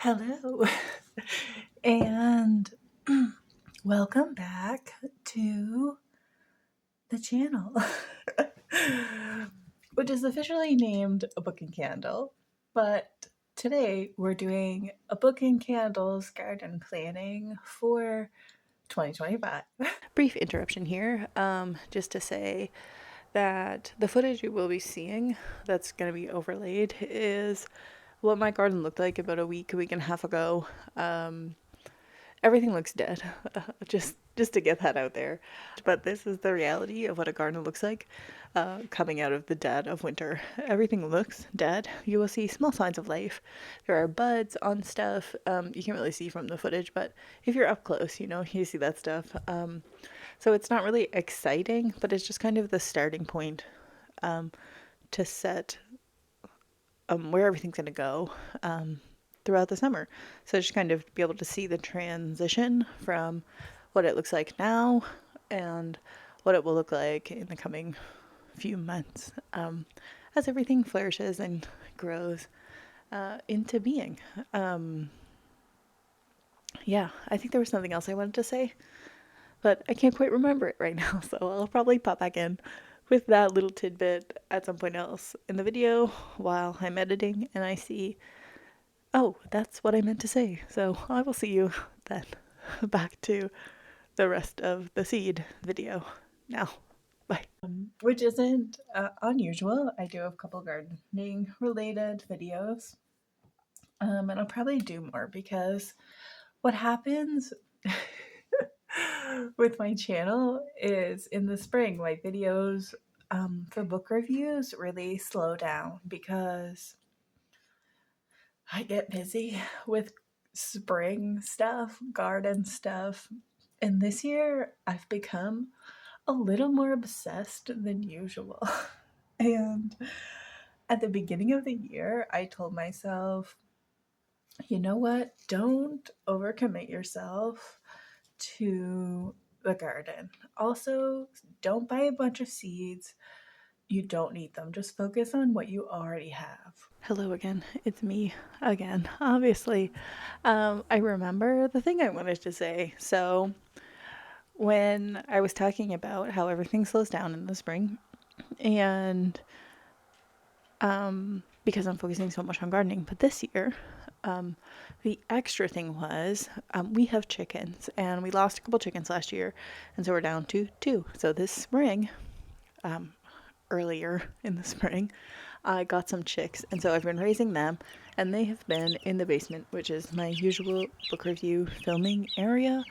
Hello, and welcome back to the channel, which is officially named A Book and Candle. But today we're doing a book and candles garden planning for 2025. Brief interruption here, just to say that the footage you will be seeing that's going to be overlaid is what my garden looked like about a week and a half ago. Everything looks dead, just to get that out there. But this is the reality of what a garden looks like coming out of the dead of winter. Everything looks dead. You will see small signs of life. There are buds on stuff. You can't really see from the footage, but if you're up close, you see that stuff. So it's not really exciting, but it's just kind of the starting point to set where everything's going to go throughout the summer. So just kind of be able to see the transition from what it looks like now and what it will look like in the coming few months as everything flourishes and grows into being. Yeah, I think there was something else I wanted to say, but I can't quite remember it right now, so I'll probably pop back in with that little tidbit at some point else in the video while I'm editing and I see, oh, that's what I meant to say. So I will see you then. Back to the rest of the seed video now. Bye. Which isn't unusual. I do a couple gardening related videos. And I'll probably do more because what happens with my channel is in the spring, my videos for book reviews really slow down because I get busy with spring stuff, garden stuff, and this year I've become a little more obsessed than usual. And at the beginning of the year, I told myself, you know what? Don't overcommit yourself to the garden. Also, don't buy a bunch of seeds. You don't need them. Just focus on what you already have. Hello again. It's me again. Obviously, I remember the thing I wanted to say. So, when I was talking about how everything slows down in the spring, and because I'm focusing so much on gardening, but this year, the extra thing was we have chickens, and we lost a couple chickens last year, and so we're down to 2. So this spring, earlier in the spring, I got some chicks, and so I've been raising them, and they have been in the basement, which is my usual book review filming area,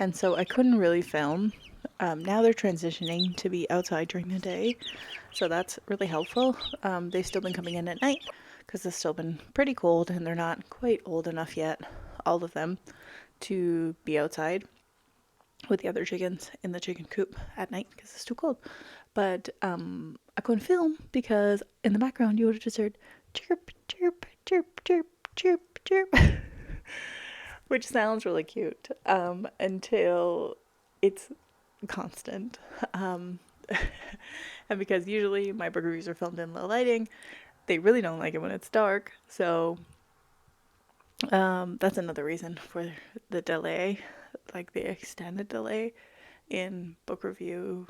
and so I couldn't really film. Now they're transitioning to be outside during the day, so that's really helpful. They've still been coming in at night because it's still been pretty cold, and they're not quite old enough yet, all of them, to be outside with the other chickens in the chicken coop at night because it's too cold. But I couldn't film because in the background you would have just heard chirp, chirp, chirp, chirp, chirp, chirp, which sounds really cute until it's constant. And because usually my book reviews are filmed in low lighting, they really don't like it when it's dark. So that's another reason for the delay, like the extended delay in book review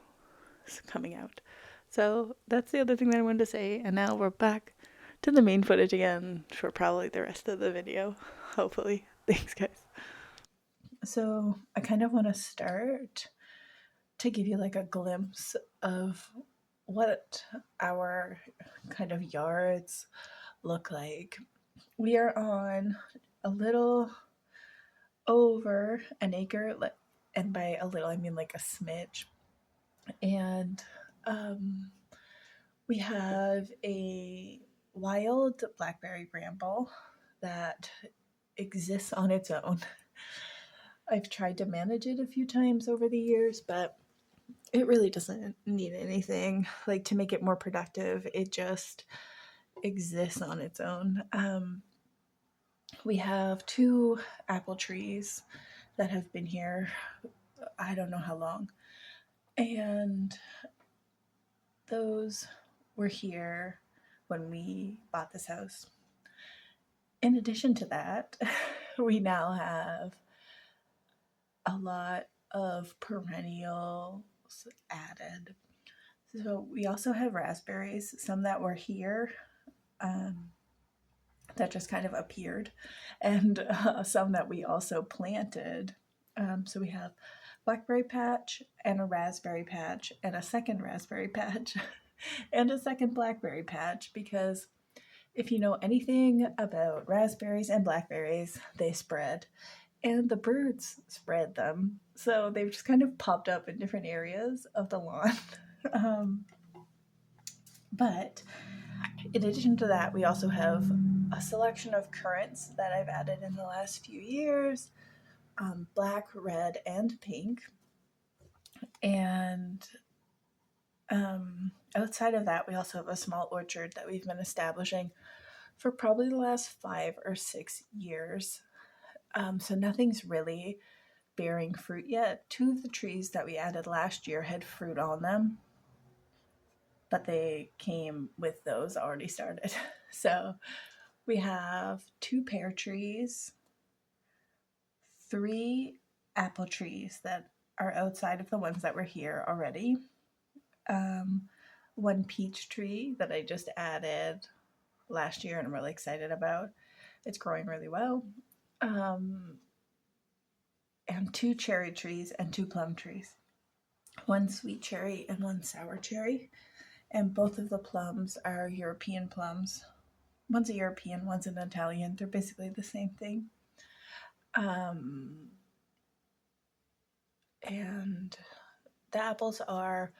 coming out. So that's the other thing that I wanted to say, and now we're back to the main footage again for probably the rest of the video, hopefully. Thanks, guys. So I kind of want to start to give you like a glimpse of what our kind of yards look like. We are on a little over an acre, and by a little I mean like a smidge, and we have a wild blackberry bramble that exists on its own. I've tried to manage it a few times over the years, but it really doesn't need anything like to make it more productive. It just exists on its own. We have 2 apple trees that have been here I don't know how long, and those were here when we bought this house. In addition to that, we now have a lot of perennials added. So we also have raspberries, some that were here that just kind of appeared, and some that we also planted. So we have blackberry patch and a raspberry patch and a second raspberry patch and a second blackberry patch, because if you know anything about raspberries and blackberries, they spread, and the birds spread them. So they've just kind of popped up in different areas of the lawn. um, but in addition to that, we also have a selection of currants that I've added in the last few years, black, red, and pink. And outside of that, we also have a small orchard that we've been establishing for probably the last 5 or 6 years. So nothing's really bearing fruit yet. 2 of the trees that we added last year had fruit on them, but they came with those already started. So we have 2 pear trees, 3 apple trees that are outside of the ones that were here already, 1 peach tree that I just added last year and I'm really excited about. It's growing really well. And 2 cherry trees and 2 plum trees. 1 sweet cherry and 1 sour cherry. And both of the plums are European plums. One's a European, one's an Italian. They're basically the same thing. And the apples are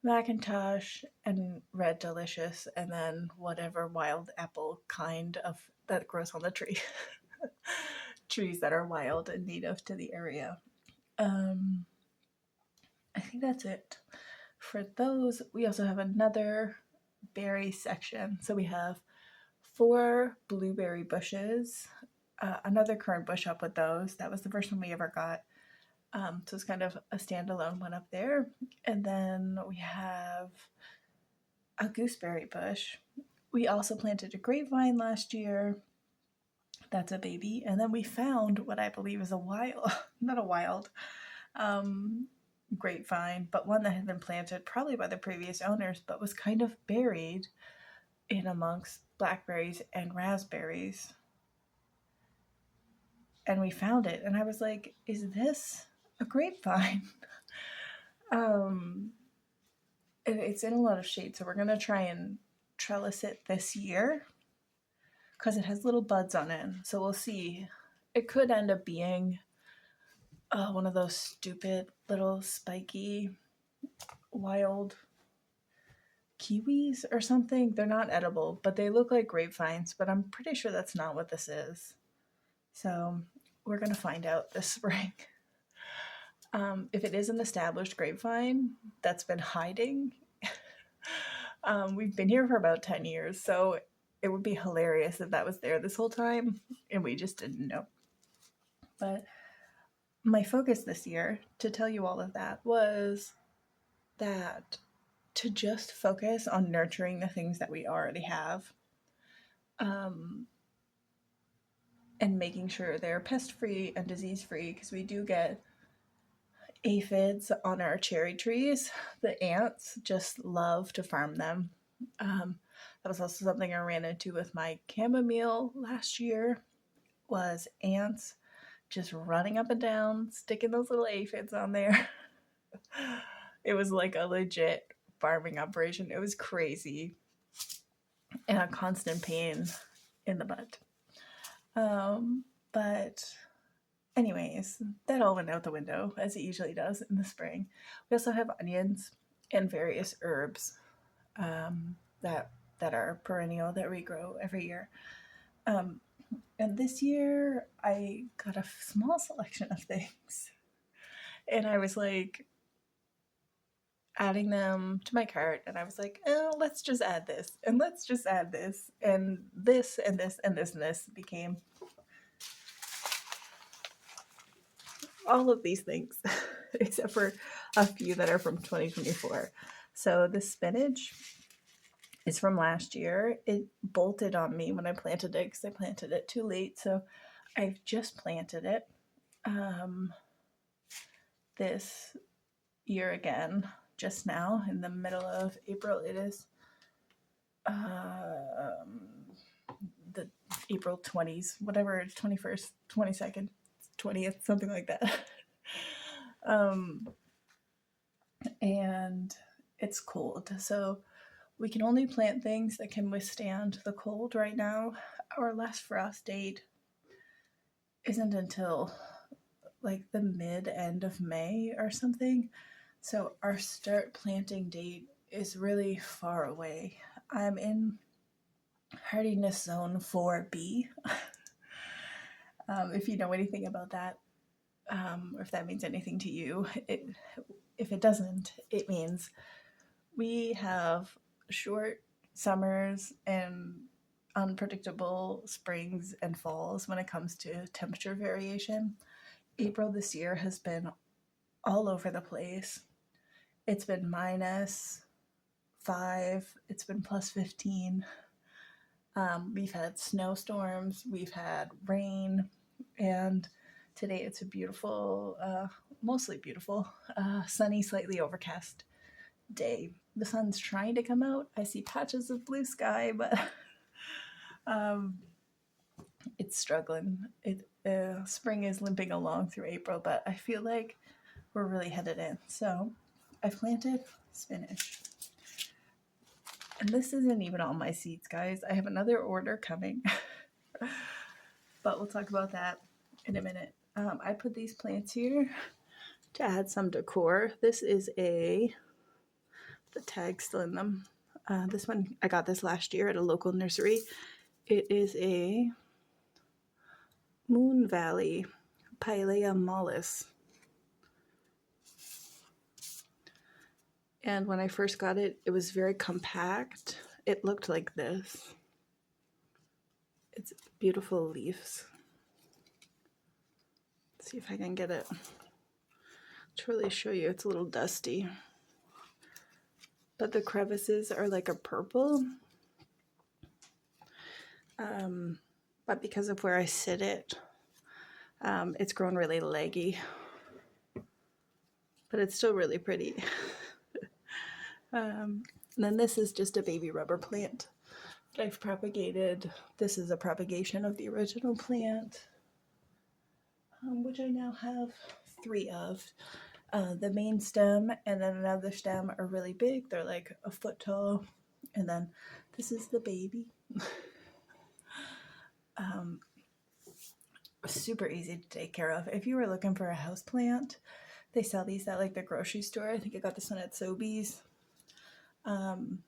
Macintosh and Red Delicious, and then whatever wild apple kind of that grows on the tree. Trees that are wild and native to the area. I think that's it for those. We also have another berry section. So we have 4 blueberry bushes, another currant bush up with those. That was the first one we ever got. So it's kind of a standalone one up there. And then we have a gooseberry bush. We also planted a grapevine last year. That's a baby. And then we found what I believe is a wild, not a wild, grapevine, but one that had been planted probably by the previous owners, but was kind of buried in amongst blackberries and raspberries. And we found it, and I was like, is this a grapevine? It's in a lot of shade, so we're gonna try and trellis it this year because it has little buds on it. So we'll see. It could end up being one of those stupid little spiky wild kiwis or something. They're not edible, but they look like grapevines, but I'm pretty sure that's not what this is. So we're gonna find out this spring. If it is an established grapevine that's been hiding, we've been here for about 10 years, so it would be hilarious if that was there this whole time and we just didn't know. But my focus this year, to tell you all of that, was that to just focus on nurturing the things that we already have, and making sure they're pest-free and disease-free, because we do get aphids on our cherry trees. The ants just love to farm them. That was also something I ran into with my chamomile last year, was ants just running up and down, sticking those little aphids on there. It was like a legit farming operation. It was crazy and a constant pain in the butt. But anyways, that all went out the window, as it usually does in the spring. We also have onions and various herbs that are perennial that we grow every year. And this year I got a small selection of things, and I was like adding them to my cart, and I was like, oh, let's just add this, and let's just add this, and this, and this, and this, and this became all of these things, except for a few that are from 2024. So the spinach It's from last year. It bolted on me when I planted it because I planted it too late. So I've just planted it this year again, just now in the middle of April. It is the April 20s, whatever, 21st, 22nd, 20th, something like that. And it's cold. So we can only plant things that can withstand the cold right now. Our last frost date isn't until like the end of May or something. So our start planting date is really far away. I'm in hardiness zone 4B. If you know anything about that, or if that means anything to you, if it doesn't, it means we have short summers and unpredictable springs and falls when it comes to temperature variation. April this year has been all over the place. It's been -5, it's been +15. We've had snowstorms, we've had rain, and today it's a beautiful, mostly beautiful, sunny, slightly overcast day. The sun's trying to come out. I see patches of blue sky, but it's struggling. Spring is limping along through April, but I feel like we're really headed in. So I've planted spinach. And this isn't even all my seeds, guys. I have another order coming. But we'll talk about that in a minute. I put these plants here to add some decor. This is the tag's still in them. This one, I got this last year at a local nursery. It is a Moon Valley Pilea mollis. And when I first got it, it was very compact. It looked like this. It's beautiful leaves. Let's see if I can get it to really show you. It's a little dusty. But the crevices are like a purple. But because of where I sit it, it's grown really leggy. But it's still really pretty. And then this is just a baby rubber plant that I've propagated. This is a propagation of the original plant, which I now have 3 of. The main stem and then another stem are really big. They're like a foot tall. And then this is the baby. Super easy to take care of. If you were looking for a house plant, they sell these at like the grocery store. I think I got this one at Sobeys. And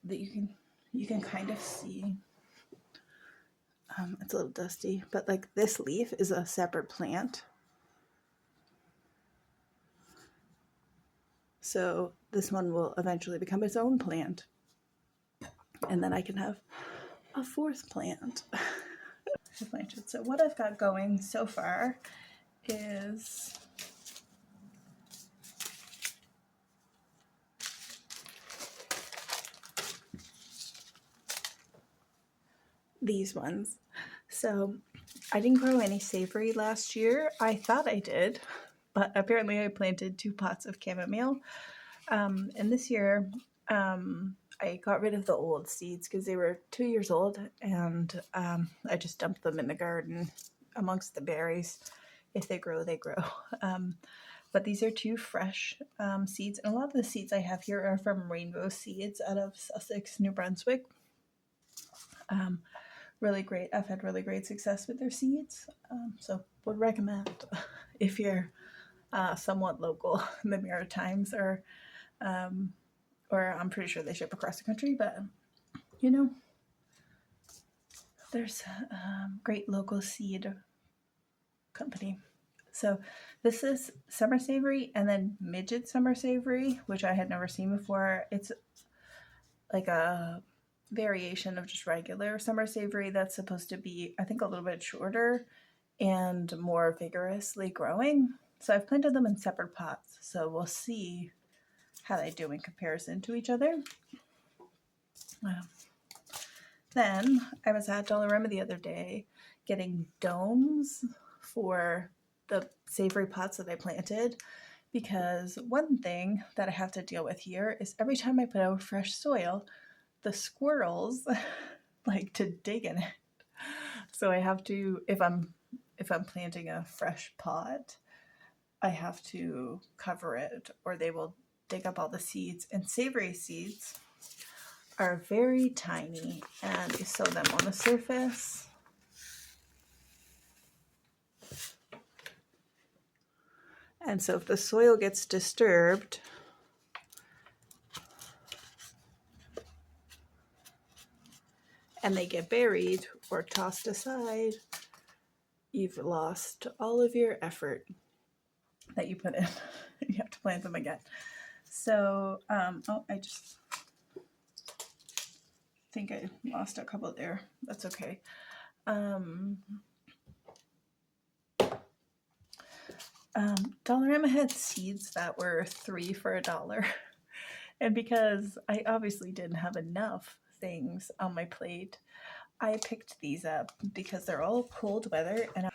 that you can kind of see. It's a little dusty, but like this leaf is a separate plant. So this one will eventually become its own plant. And then I can have a 4th plant. So what I've got going so far is these ones. So I didn't grow any savory last year. I thought I did, but apparently I planted 2 pots of chamomile. And this year, I got rid of the old seeds because they were 2 years old, and I just dumped them in the garden amongst the berries. If they grow, they grow. But these are 2 fresh seeds, and a lot of the seeds I have here are from Rainbow Seeds out of Sussex, New Brunswick. Really great. I've had really great success with their seeds, so would recommend if you're somewhat local in the Maritimes, or I'm pretty sure they ship across the country, but you know, there's a great local seed company. So this is summer savory and then midget summer savory, which I had never seen before. It's like a variation of just regular summer savory that's supposed to be, I think, a little bit shorter and more vigorously growing. So I've planted them in separate pots, so we'll see how they do in comparison to each other. Then I was at Dollarama the other day getting domes for the savory pots that I planted, because one thing that I have to deal with here is every time I put out fresh soil, the squirrels like to dig in it. So I have to, if I'm planting a fresh pot, I have to cover it or they will dig up all the seeds. And savory seeds are very tiny, and you sow them on the surface. And so if the soil gets disturbed, and they get buried or tossed aside, you've lost all of your effort that you put in. You have to plant them again. So, I just think I lost a couple there. That's okay. Dollarama had seeds that were 3 for $1. And because I obviously didn't have enough things on my plate, I picked these up because they're all cold weather. And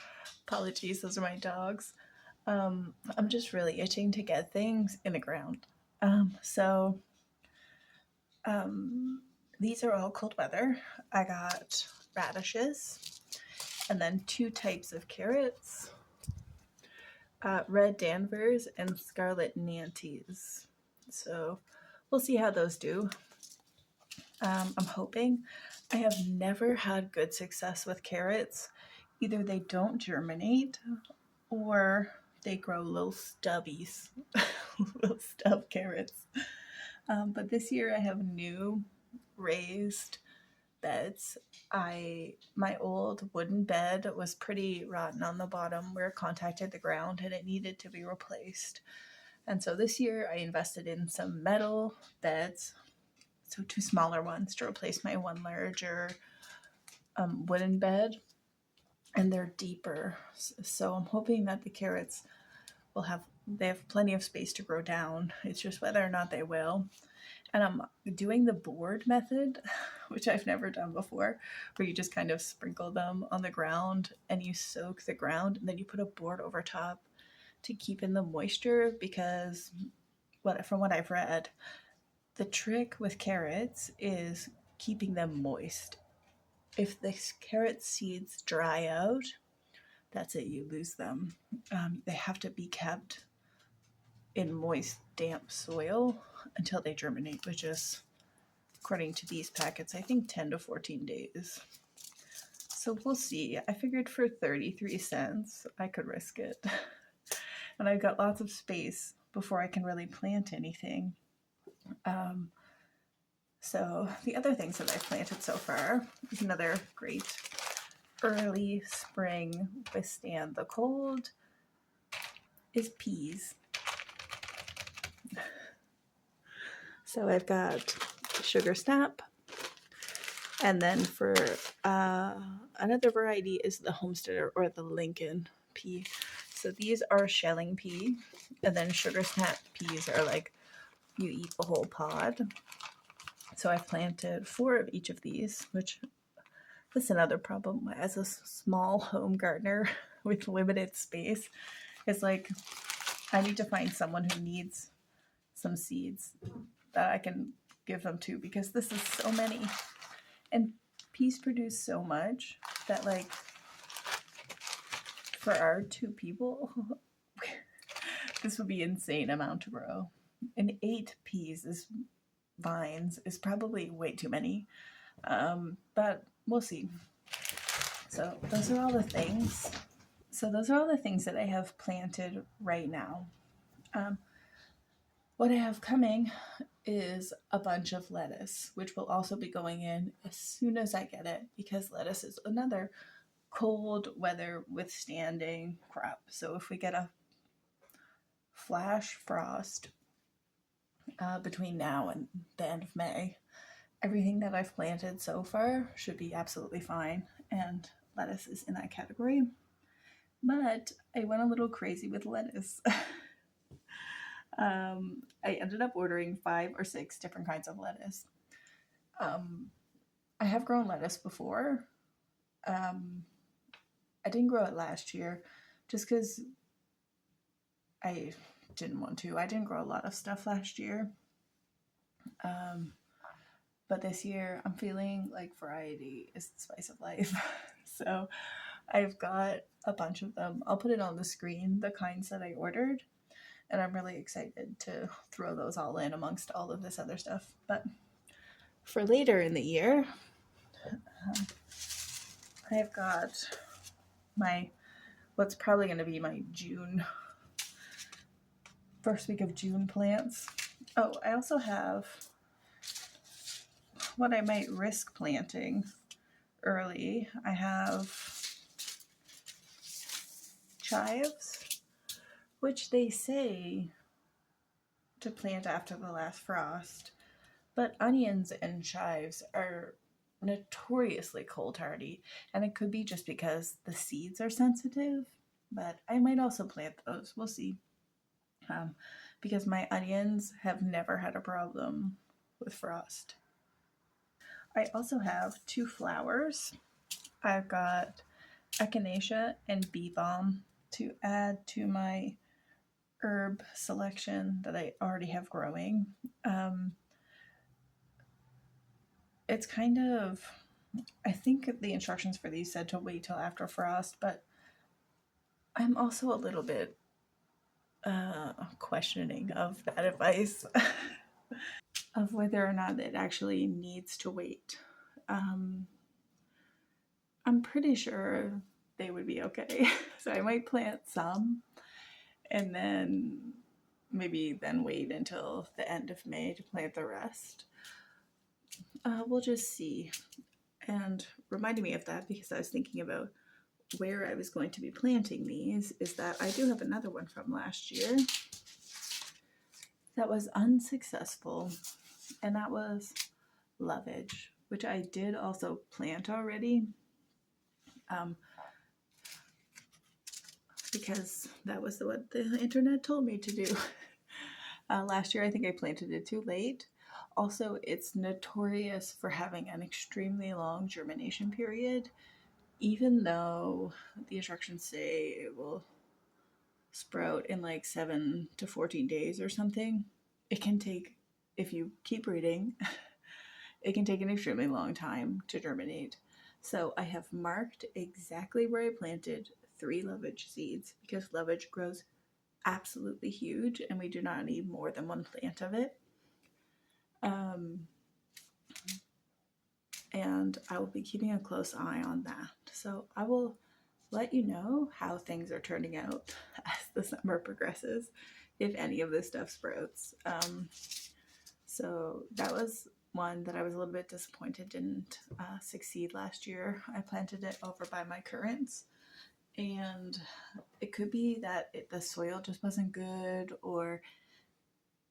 apologies, those are my dogs. I'm just really itching to get things in the ground. These are all cold weather. I got radishes and then 2 types of carrots, red Danvers and scarlet Nantes. So we'll see how those do. I'm hoping. I have never had good success with carrots. Either they don't germinate or they grow little stubbies, little stub carrots. But this year I have new raised beds. My old wooden bed was pretty rotten on the bottom where it contacted the ground and it needed to be replaced. And so this year I invested in some metal beds, so 2 smaller ones to replace my one larger wooden bed, and they're deeper. So I'm hoping that the carrots they have plenty of space to grow down. It's just whether or not they will. And I'm doing the board method, which I've never done before, where you just kind of sprinkle them on the ground and you soak the ground and then you put a board over top to keep in the moisture, because from what I've read, the trick with carrots is keeping them moist. If the carrot seeds dry out, that's it, you lose them. They have to be kept in moist, damp soil until they germinate, which is, according to these packets, I think 10 to 14 days. So we'll see. I figured for 33 cents, I could risk it. And I've got lots of space before I can really plant anything. So the other things that I've planted so far is another great early spring withstand the cold is peas. So I've got sugar snap, and then for another variety is the homesteader or the Lincoln pea. So these are shelling pea, and then sugar snap peas are like you eat the whole pod. So I've planted 4 of each of these, which that's another problem as a small home gardener with limited space. It's like I need to find someone who needs some seeds that I can give them to, because this is so many. And peas produce so much that, like, for our 2 people, this would be insane amount to grow. And 8 peas vines is probably way too many. But we'll see. So those are all the things. That I have planted right now. What I have coming is a bunch of lettuce, which will also be going in as soon as I get it, because lettuce is another cold weather withstanding crop. So if we get a flash frost between now and the end of May, everything that I've planted so far should be absolutely fine, and lettuce is in that category. But I went a little crazy with lettuce. I ended up ordering 5 or 6 different kinds of lettuce. I have grown lettuce before. I didn't grow it last year just because I didn't want to. I didn't grow a lot of stuff last year. But this year I'm feeling like variety is the spice of life. So I've got a bunch of them. I'll put it on the screen, the kinds that I ordered. And I'm really excited to throw those all in amongst all of this other stuff. But for later in the year, I've got what's probably going to be my first week of June plants. Oh, I also have what I might risk planting early. I have chives, which they say to plant after the last frost, but onions and chives are notoriously cold hardy, and it could be just because the seeds are sensitive, but I might also plant those. We'll see. Because my onions have never had a problem with frost. I also have 2 flowers. I've got echinacea and bee balm to add to my herb selection that I already have growing. It's kind of, I think the instructions for these said to wait till after frost, but I'm also a little bit questioning of that advice of whether or not it actually needs to wait. I'm pretty sure they would be okay. So I might plant some and then maybe then wait until the end of May to plant the rest. We'll just see. And reminding me of that, because I was thinking about where I was going to be planting these, is that I do have another one from last year that was unsuccessful, and that was lovage, which I did also plant already, because that was what the internet told me to do. Last year I think I planted it too late. Also, it's notorious for having an extremely long germination period, even though the instructions say it will sprout in like 7 to 14 days or something. It can take, if you keep breeding, it can take an extremely long time to germinate. So I have marked exactly where I planted 3 lovage seeds, because lovage grows absolutely huge and we do not need more than 1 plant of it. And I will be keeping a close eye on that. So I will let you know how things are turning out as the summer progresses, if any of this stuff sprouts. So that was one that I was a little bit disappointed didn't succeed last year. I planted it over by my currants, and it could be that the soil just wasn't good, or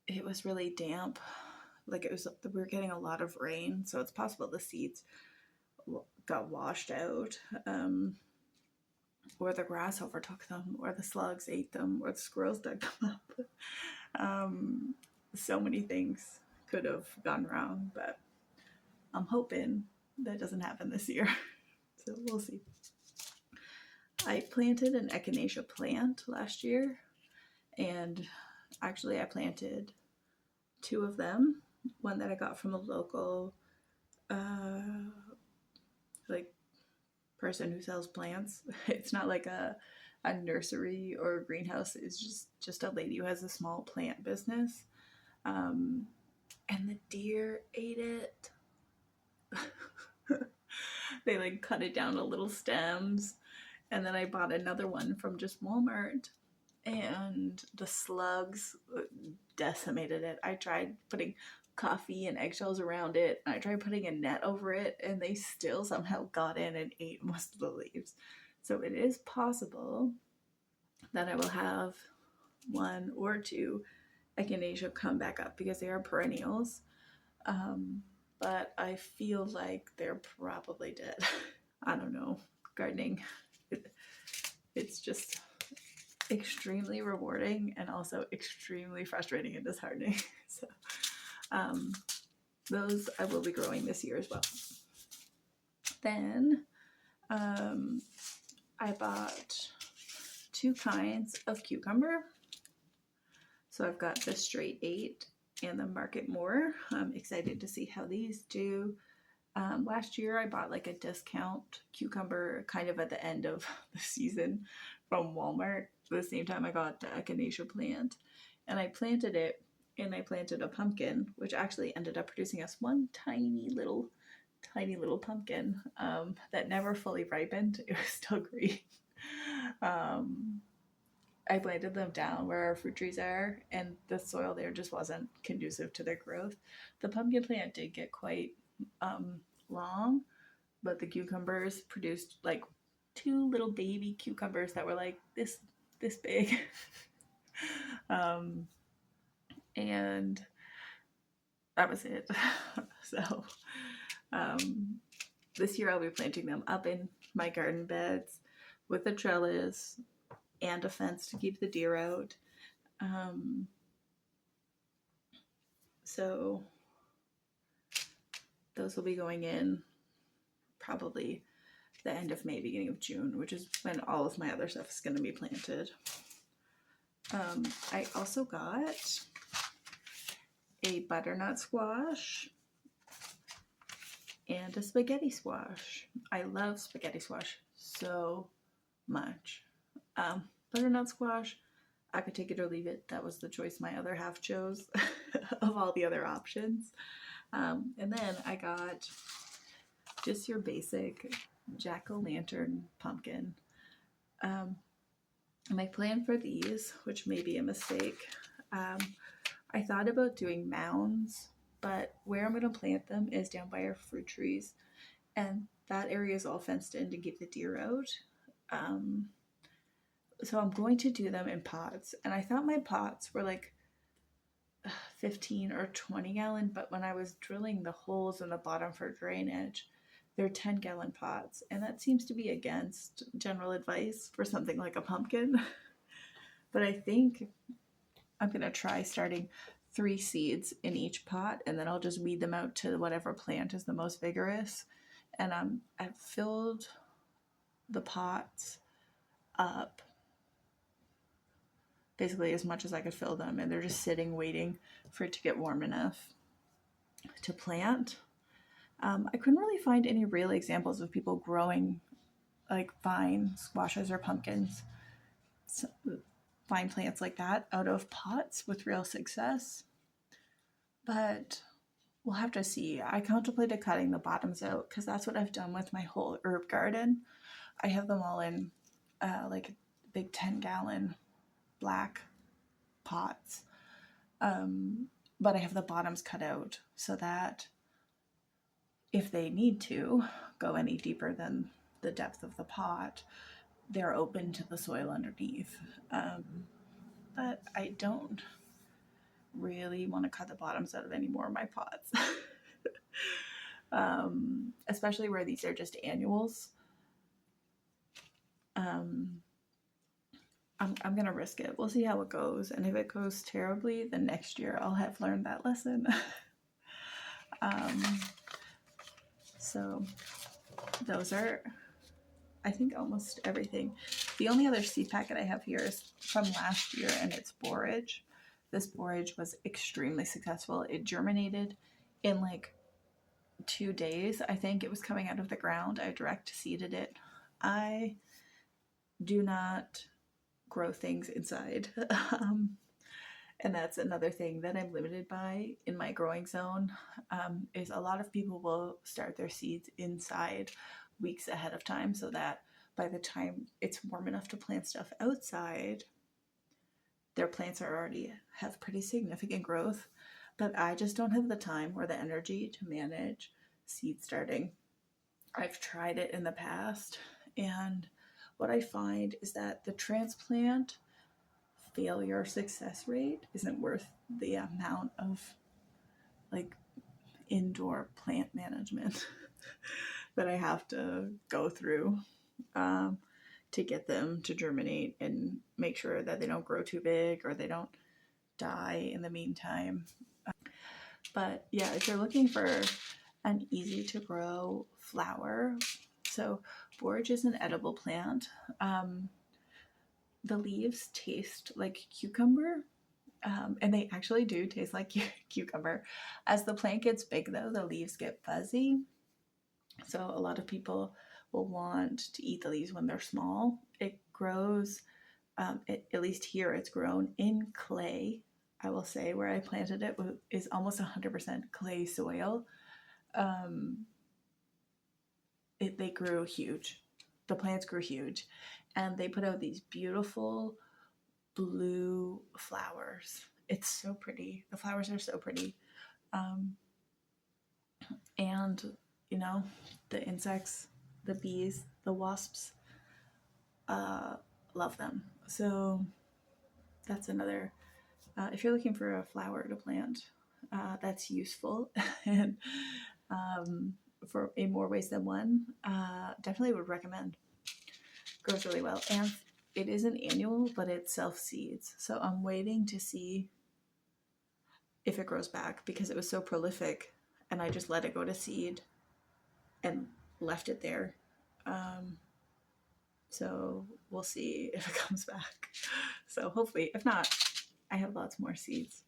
it was really damp. Like we were getting a lot of rain, so it's possible the seeds got washed out, or the grass overtook them, or the slugs ate them, or the squirrels dug them up. So many things could have gone wrong, but I'm hoping that doesn't happen this year. So we'll see. I planted an echinacea plant last year, and actually I planted 2 of them. One that I got from a local like person who sells plants. It's not like a nursery or a greenhouse. It's just a lady who has a small plant business. And the deer ate it. They like cut it down to little stems. And then I bought another one from just Walmart, and the slugs decimated it. I tried putting coffee and eggshells around it, and I tried putting a net over it, and they still somehow got in and ate most of the leaves. So it is possible that I will have 1 or 2 echinacea come back up, because they are perennials. But I feel like they're probably dead. I don't know. Gardening, it's just extremely rewarding and also extremely frustrating and disheartening. So those I will be growing this year as well. Then I bought 2 kinds of cucumber. So I've got the straight 8 and the Market More. I'm excited to see how these do. Last year I bought like a discount cucumber kind of at the end of the season from Walmart. The same time I got the echinacea plant, and I planted it, and I planted a pumpkin, which actually ended up producing us one tiny little pumpkin that never fully ripened. It was still green. I planted them down where our fruit trees are, and the soil there just wasn't conducive to their growth. The pumpkin plant did get quite long, but the cucumbers produced like 2 little baby cucumbers that were like this big. And that was it. So this year I'll be planting them up in my garden beds with a trellis and a fence to keep the deer out. So those will be going in probably the end of May, beginning of June, which is when all of my other stuff is going to be planted. I also got a butternut squash and a spaghetti squash. I love spaghetti squash so much. Butternut squash, I could take it or leave it. That was the choice my other half chose of all the other options. And then I got just your basic jack-o'-lantern pumpkin. My plan for these, which may be a mistake, I thought about doing mounds, but where I'm going to plant them is down by our fruit trees, and that area is all fenced in to keep the deer out. So I'm going to do them in pots, and I thought my pots were like 15 or 20 gallon, but when I was drilling the holes in the bottom for drainage, they're 10-gallon pots, and that seems to be against general advice for something like a pumpkin. But I think I'm going to try starting 3 seeds in each pot, and then I'll just weed them out to whatever plant is the most vigorous. And I've filled the pots up basically as much as I could fill them, and they're just sitting waiting for it to get warm enough to plant. I couldn't really find any real examples of people growing like vine squashes or pumpkins, vine plants like that, out of pots with real success. But we'll have to see. I contemplated cutting the bottoms out because that's what I've done with my whole herb garden. I have them all in like big 10-gallon black pots. But I have the bottoms cut out so that if they need to go any deeper than the depth of the pot, they're open to the soil underneath. But I don't really want to cut the bottoms out of any more of my pots. Especially where these are just annuals. I'm going to risk it. We'll see how it goes. And if it goes terribly, then next year I'll have learned that lesson. So those are, I think, almost everything. The only other seed packet I have here is from last year, and it's borage. This borage was extremely successful. It germinated in like 2 days. I think it was coming out of the ground. I direct seeded it. I do not grow things inside. And that's another thing that I'm limited by in my growing zone, is a lot of people will start their seeds inside weeks ahead of time so that by the time it's warm enough to plant stuff outside, their plants are already have pretty significant growth. But I just don't have the time or the energy to manage seed starting. I've tried it in the past, and what I find is that the transplant failure success rate isn't worth the amount of like indoor plant management that I have to go through to get them to germinate and make sure that they don't grow too big or they don't die in the meantime. But yeah, if you're looking for an easy to grow flower, so borage is an edible plant. The leaves taste like cucumber, and they actually do taste like cucumber. As the plant gets big, though, the leaves get fuzzy. So a lot of people will want to eat the leaves when they're small. It grows, at least here, it's grown in clay. I will say where I planted it is almost 100% clay soil. Um, they grew huge. The plants grew huge, and they put out these beautiful blue flowers. It's so pretty. The flowers are so pretty. Um, and, you know, the insects, the bees, the wasps, uh, love them. So that's another, if you're looking for a flower to plant, that's useful. And for in more ways than one, definitely would recommend. Grows really well. And it is an annual, but it self seeds. So I'm waiting to see if it grows back because it was so prolific and I just let it go to seed and left it there. So we'll see if it comes back. So hopefully, if not, I have lots more seeds.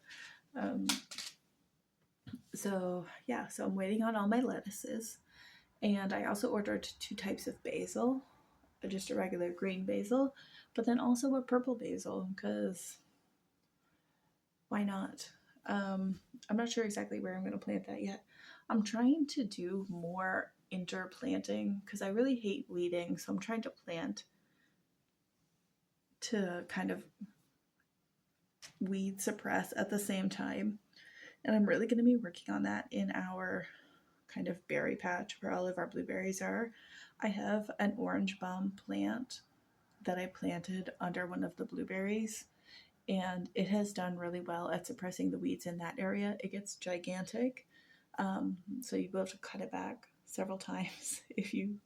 So yeah, so I'm waiting on all my lettuces. And I also ordered 2 types of basil, just a regular green basil, but then also a purple basil because why not? I'm not sure exactly where I'm going to plant that yet. I'm trying to do more interplanting because I really hate weeding. So I'm trying to plant to kind of weed suppress at the same time. And I'm really going to be working on that in our kind of berry patch where all of our blueberries are. I have an orange balm plant that I planted under one of the blueberries, and it has done really well at suppressing the weeds in that area. It gets gigantic, so you will have to cut it back several times if you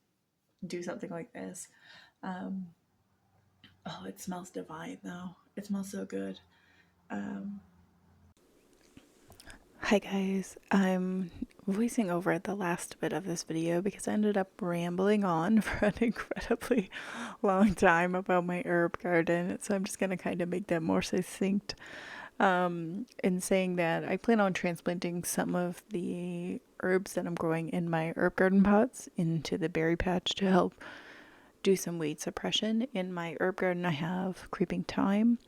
do something like this. Um, oh, it smells divine though. It smells so good. Hi guys, I'm voicing over the last bit of this video because I ended up rambling on for an incredibly long time about my herb garden, so I'm just going to kind of make that more succinct in saying that I plan on transplanting some of the herbs that I'm growing in my herb garden pots into the berry patch to help do some weed suppression. In my herb garden I have creeping thyme,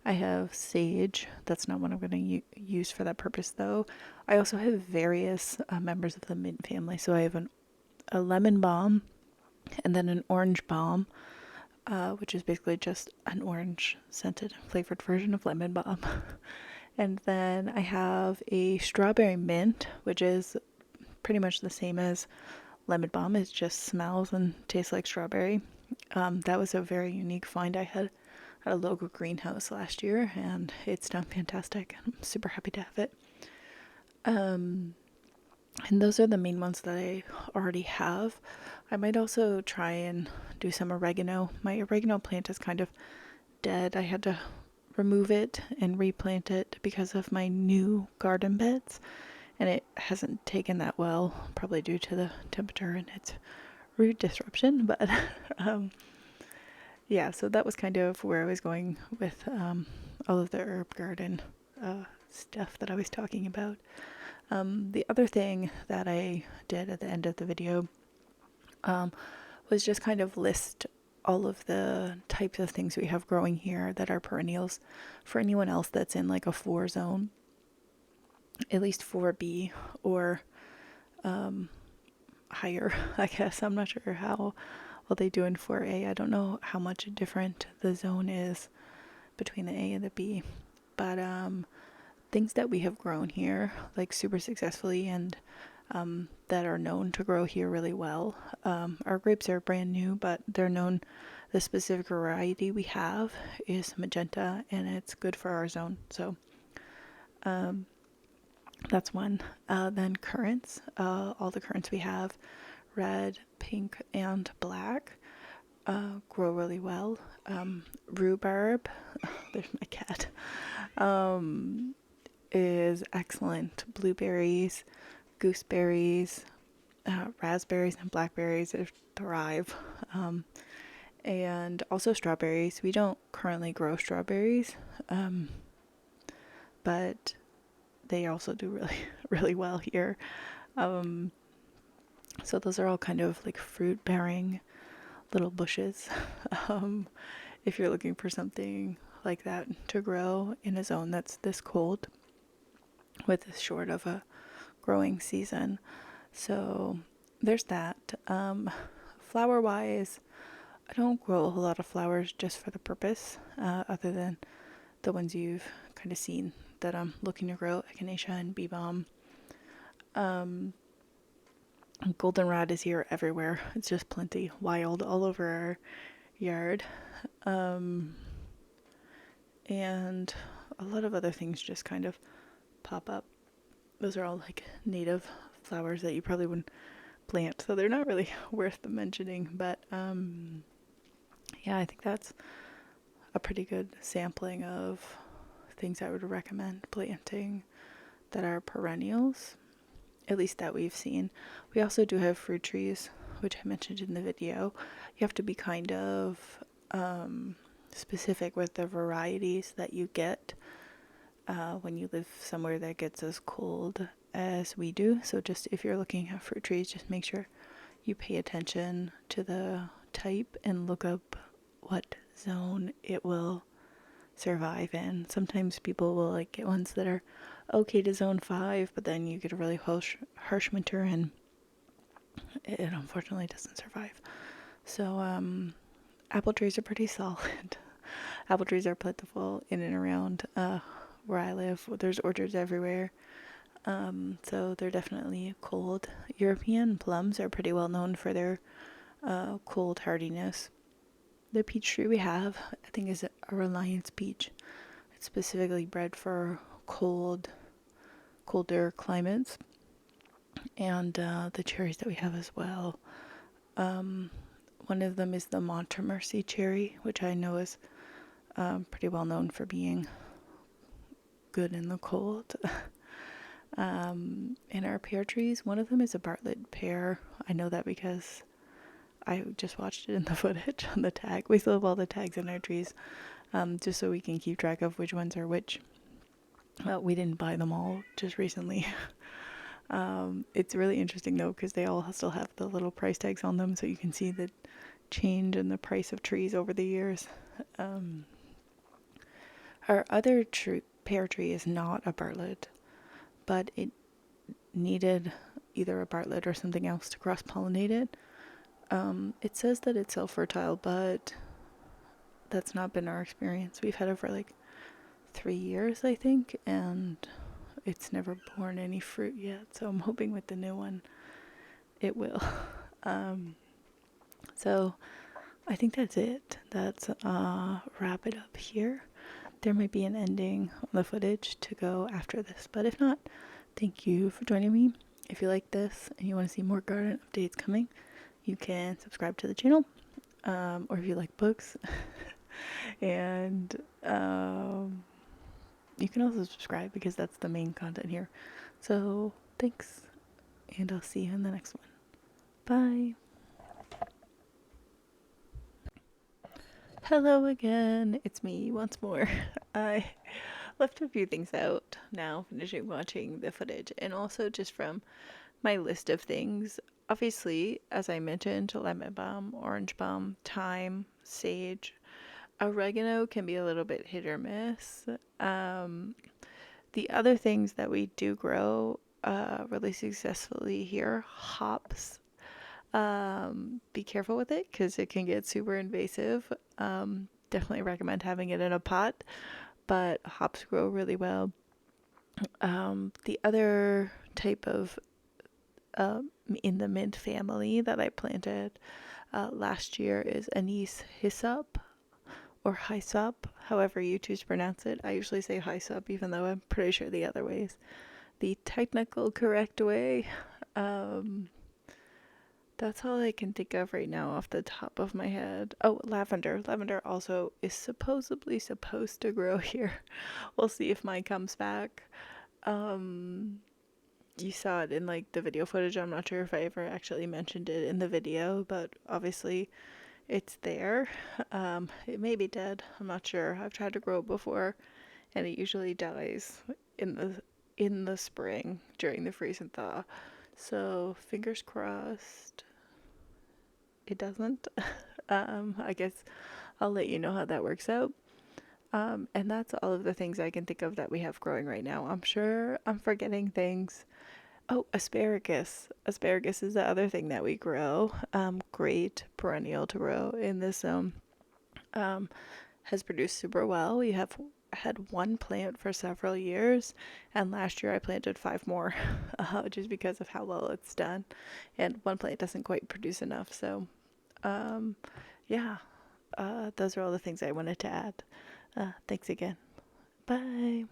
I have sage. That's not what I'm going to use for that purpose, though. I also have various members of the mint family. So I have a lemon balm and then an orange balm, which is basically just an orange scented flavored version of lemon balm. And then I have a strawberry mint, which is pretty much the same as lemon balm. It just smells and tastes like strawberry. That was a very unique find I had at a local greenhouse last year, and it's done fantastic. I'm super happy to have it. And those are the main ones that I already have. I might also try and do some oregano. My oregano plant is kind of dead. I had to remove it and replant it because of my new garden beds, and it hasn't taken that well, probably due to the temperature and its root disruption. But yeah, so that was kind of where I was going with all of the herb garden stuff that I was talking about. The other thing that I did at the end of the video was just kind of list all of the types of things we have growing here that are perennials for anyone else that's in like a 4 zone, at least 4B or higher, I guess. I'm not sure how well they do in 4A. I don't know how much different the zone is between the A and the B, but things that we have grown here like super successfully and that are known to grow here really well. Our grapes are brand new, but they're known, the specific variety we have is magenta and it's good for our zone. So that's one. Then currants, all the currants we have, red, pink, and black, grow really well. Rhubarb, there's my cat. is excellent. Blueberries, gooseberries, raspberries, and blackberries thrive. And also strawberries. We don't currently grow strawberries, but they also do really, really well here. So those are all kind of like fruit-bearing little bushes. If you're looking for something like that to grow in a zone that's this cold with this short of a growing season. So there's that. Flower wise, I don't grow a whole lot of flowers just for the purpose, other than the ones you've kind of seen that I'm looking to grow, echinacea and bee balm. Goldenrod is here everywhere. It's just plenty wild all over our yard. And a lot of other things just kind of pop up. Those are all like native flowers that you probably wouldn't plant, so they're not really worth mentioning. But yeah, I think that's a pretty good sampling of things I would recommend planting that are perennials, at least that we've seen. We also do have fruit trees, which I mentioned in the video. You have to be kind of specific with the varieties that you get when you live somewhere that gets as cold as we do. So just if you're looking at fruit trees, just make sure you pay attention to the type and look up what zone it will survive in. Sometimes people will like get ones that are okay to zone 5, but then you get a really harsh winter and it unfortunately doesn't survive. So apple trees are pretty solid. Apple trees are plentiful in and around where I live. There's orchards everywhere. So they're definitely cold. European plums are pretty well known for their cold hardiness. The peach tree we have, I think, is a Reliance peach. It's specifically bred for colder climates. And the cherries that we have as well. One of them is the Montmorency cherry, which I know is pretty well known for being good in the cold. In our pear trees, one of them is a Bartlett pear. I know that because I just watched it in the footage on the tag. We still have all the tags on our trees, just so we can keep track of which ones are which. We didn't buy them all just recently. It's really interesting though, because they all still have the little price tags on them, so you can see the change in the price of trees over the years. Our other pear tree is not a Bartlett, but it needed either a Bartlett or something else to cross-pollinate it. It says that it's self-fertile, but that's not been our experience. We've had it for like 3 years, I think, and it's never borne any fruit yet, so I'm hoping with the new one it will. So I think that's it. That's wrap it up here. There might be an ending on the footage to go after this, but if not, thank you for joining me. If you like this and you want to see more garden updates coming, you can subscribe to the channel, or if you like books, and you can also subscribe because that's the main content here. So thanks, and I'll see you in the next one. Bye. Hello again, it's me once more. I left a few things out now, finishing watching the footage, and also just from my list of things. Obviously, as I mentioned, lemon balm, orange balm, thyme, sage. Oregano can be a little bit hit or miss. The other things that we do grow really successfully here, hops. Be careful with it because it can get super invasive. Definitely recommend having it in a pot, but hops grow really well. The other type of in the mint family that I planted last year is anise hyssop or hyssop, however you choose to pronounce it. I usually say hyssop, even though I'm pretty sure the other way is the technical correct way. That's all I can think of right now off the top of my head. Oh, lavender. Lavender also is supposedly supposed to grow here. We'll see if mine comes back. You saw it in like the video footage. I'm not sure if I ever actually mentioned it in the video, but obviously it's there. It may be dead. I'm not sure. I've tried to grow it before, and it usually dies in the spring during the freeze and thaw. So fingers crossed it doesn't. I guess I'll let you know how that works out. And that's all of the things I can think of that we have growing right now. I'm sure I'm forgetting things. Oh, asparagus. Asparagus is the other thing that we grow. Great perennial to grow in this zone. Has produced super well. We have had one plant for several years, and last year I planted 5 more, just because of how well it's done. And one plant doesn't quite produce enough, so yeah, those are all the things I wanted to add. Thanks again. Bye.